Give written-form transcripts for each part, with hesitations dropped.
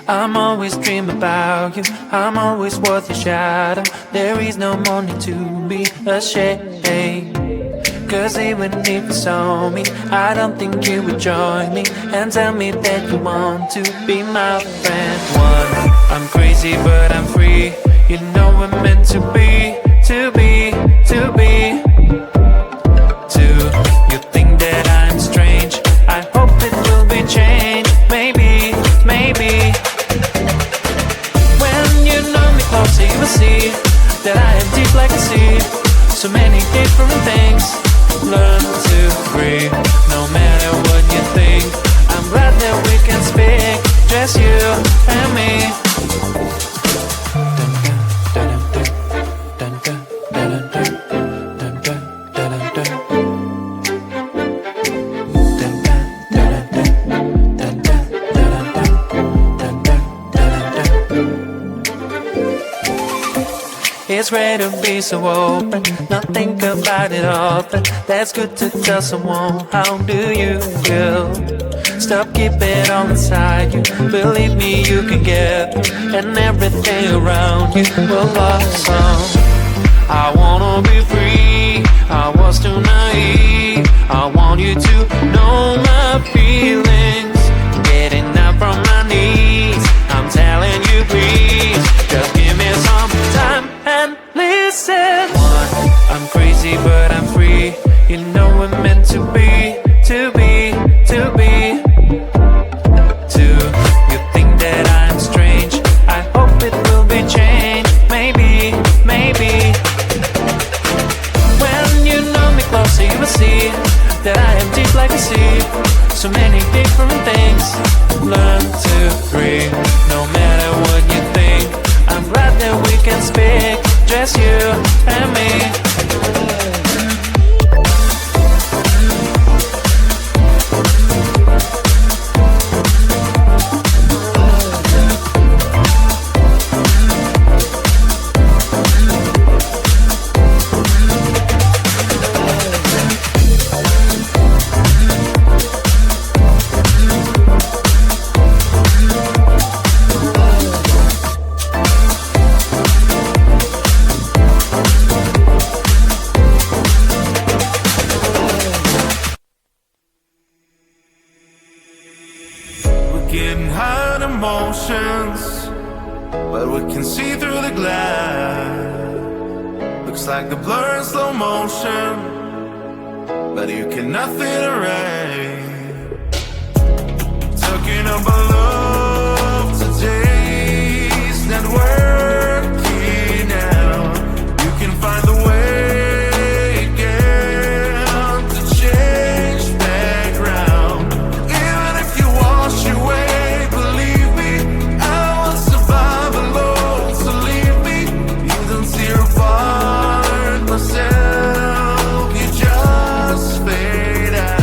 I'm always dreaming about you, I'm always worth your shadow. There is no more need to be ashamed, 'cause even if you saw me, I don't think you would join me and tell me that you want to be my friend. One, I'm crazy but I'm free. You know we're meant to be, to be, to be. Two, you think that I'm strange. I hope it will be changed. Maybe, maybe. When you know me closer, you will see that I am deep like a sea. So many different things. Learn to breathe, no matter what you think. I'm glad that we can speak, just you and me. It's rare to be so open, not think about it often. That's good to tell someone. How do you feel? Stop keeping it all inside you. Believe me, you can get through, and everything around you will blossom. I wanna be free, I was too naive. I want you to know my feelings. Getting up from my knees, I'm telling you please, just give me some time and listen. One, I'm crazy but I'm free. You know we're meant to be, to be, to be. Two, you think that I'm strange. I hope it will be changed. Maybe, maybe. When you know me closer, you will see that I am deep like a sea. So many different things. Learn to breathe, no matter what you think. I'm glad that we can speak, just you and me. Getting high on emotions, but we can see through the glass. Looks like the blur in slow motion, but you cannot fit erase. Talking about love today's not working out. You can find the way again to change background. Even if you wash away, believe me, I will survive alone. So leave me, you don't tear apart myself, you just fade out.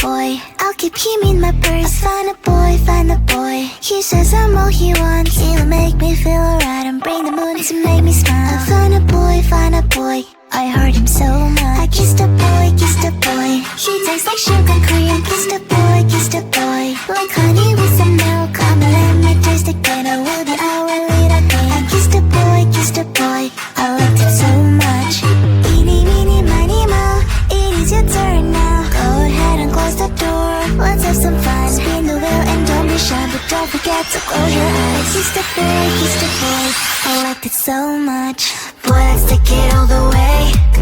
boy. I'll keep him in my purse. I find a boy, find a boy. He says I'm all he wants. He'll make me feel alright and bring the moon to make me smile. I find a boy, find a boy. I hurt him so much. I kissed a boy, kissed a boy. He tastes like sugar cream. Kissed a boy, kissed a boy. Like honey with some milk. Come and let me taste again. I will be our little game. I kissed a boy, kissed a boy. I liked it so much. Eeny, meeny, miny, moe. It is your turn now. Go ahead and close the door. Let's have some fun. Spin the wheel and don't be shy, but don't forget to close your eyes. I kissed a boy, kissed a boy. I liked it so much. Boy, let's take it all the way.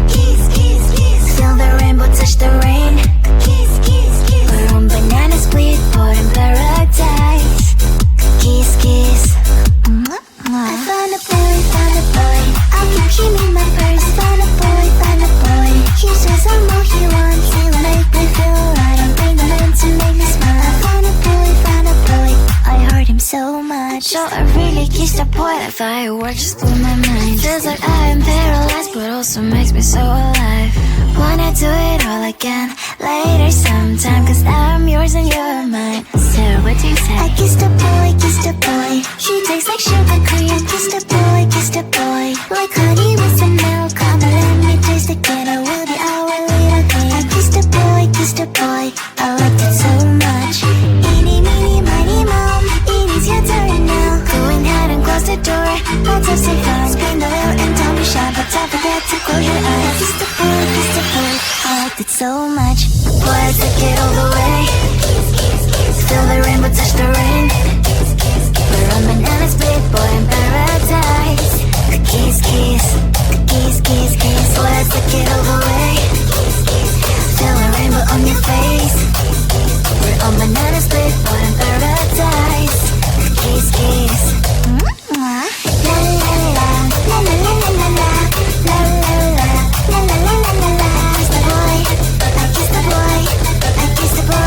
Kiss, kiss, kiss. Feel the rainbow touch the rain. Kiss, kiss, kiss. We're on banana split, boy in paradise. Kiss, kiss. I found a boy, found a boy. I'll keep him in my purse. I found a boy, found a boy. He says I'm all he wants. He'll make me feel alright and bring the moon to make me smile. I found a boy, found a boy. I hurt him so much. So I really kissed a boy. That fireworks just blew my mind. Feels like I am paralyzed, but also makes me so alive. Wanna do it all again later sometime, cause now I'm yours and you're mine. So what do you say? I kissed a boy, kissed a boy. He tastes like sugar cream. Kissed a boy, kissed a boy. Like honey with some milk. Come and let me taste again. I will be our little game. I kissed a boy, kissed a boy. I liked it so much. Eeny, meeny, miny, moe. It is your turn now. Go ahead and close the door. Let's have some fun. Spin the wheel and don't be shy, but don't forget to close your eyes. I kissed a boy, kissed a boy. I liked it so much. Boy, let's take it all the way. Feel the rainbow touch the rain. We're on banana split, boy in paradise. Kiss, kiss, kiss, kiss, kiss. Boy, let's take it all the way. Feel the rainbow on your face. We're on banana split, boy in paradise. Kiss, kiss. La la la la, la la la la la, la la la, la la la la la la. Kiss the boy, I kissed the boy, I kissed the boy.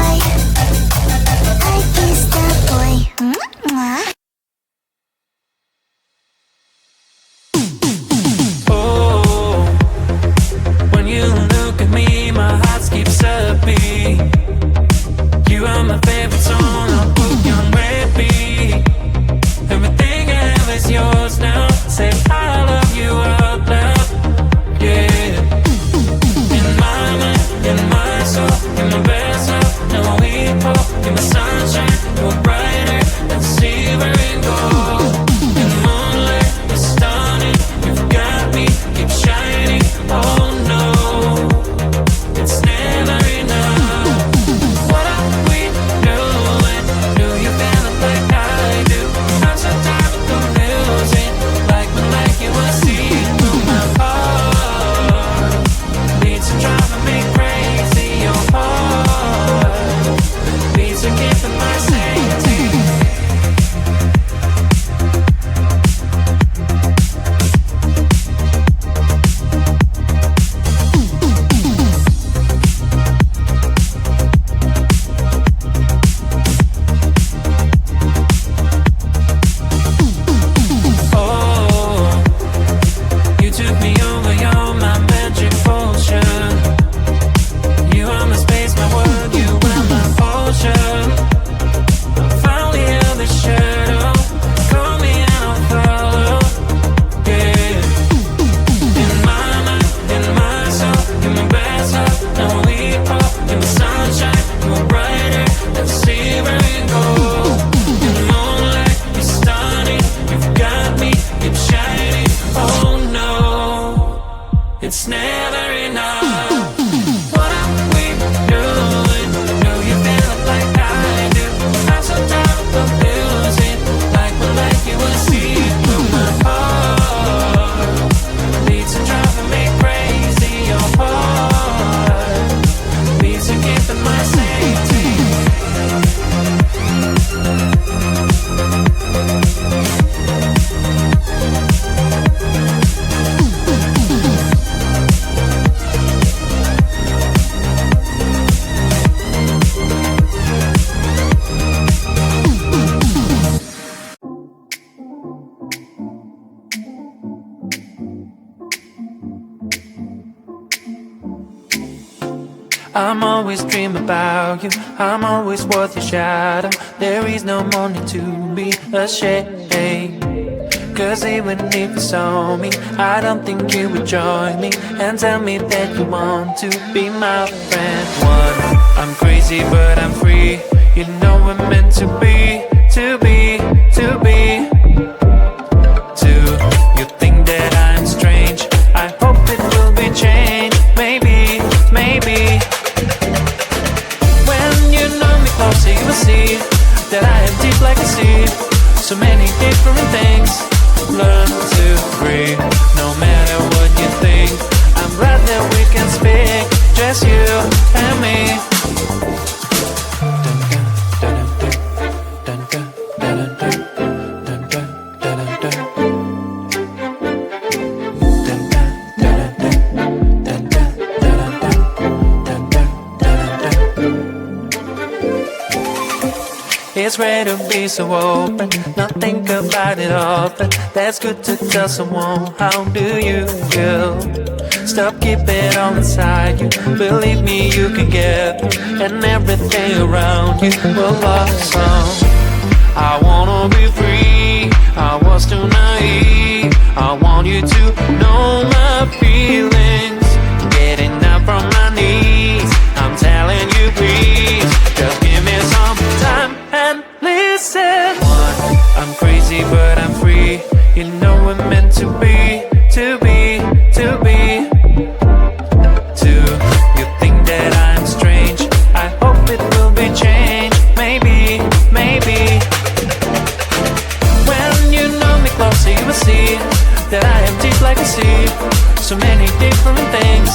I'm always dreaming about you, I'm always worth your shadow. There is no money to be ashamed, 'cause even if you saw me, I don't think you would join me and tell me that you want to be my friend. One, I'm crazy but I'm free. You know we're meant to be, to be, to be. Two, you think that I'm strange. I hope it will be changed. Maybe, maybe. When you know me closer, you will see that I am deep like a sea. So many different things. Learn to breathe, no matter what you think. I'm glad that we can speak, just you and me. It's rare to be so open, not think about it often. That's good to tell someone. How do you feel? Stop keeping it all inside you. Believe me, you can get through, and everything around you will blossom. I wanna be free, I was too naive. I want you to know my feelings. Getting up from my knees, I'm telling you please, just give me some time and listen. One, I'm crazy but I'm free. You know we're meant to be, to be, to be. Two, you think that I'm strange. I hope it will be changed. Maybe, maybe. When you know me closer, you will see that I am deep like a sea. So many different things.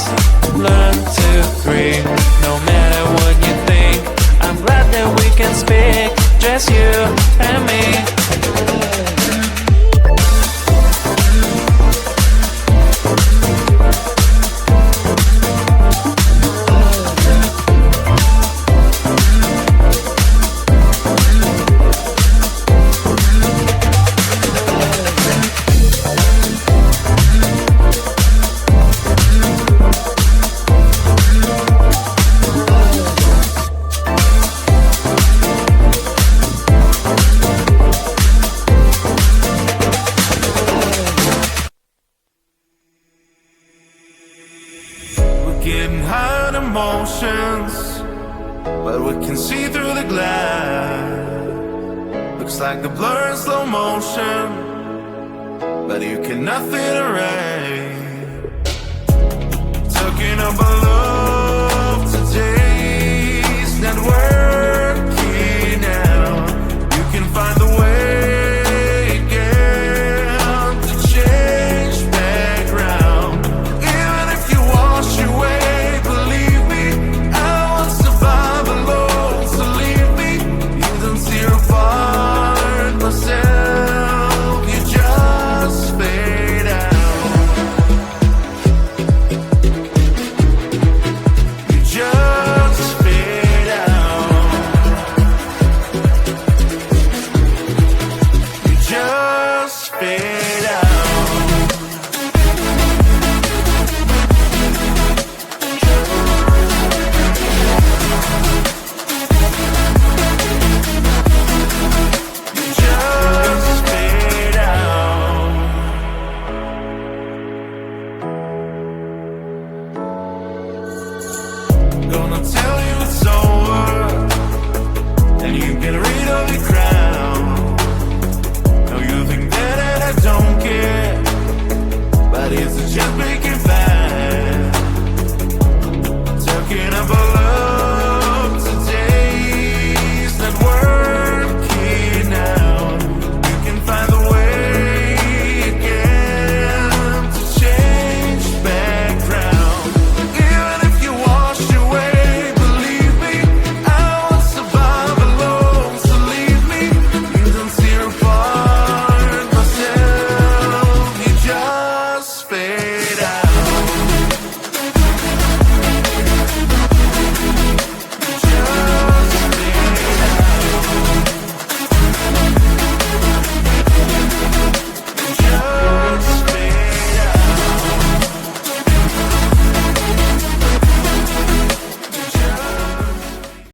Learn to breathe, no matter what you think. I'm glad that we can speak, just you and me. Getting high on emotions, but we can see through the glass. Looks like the blur in slow motion, but you cannot fit a ray. Tucking up a look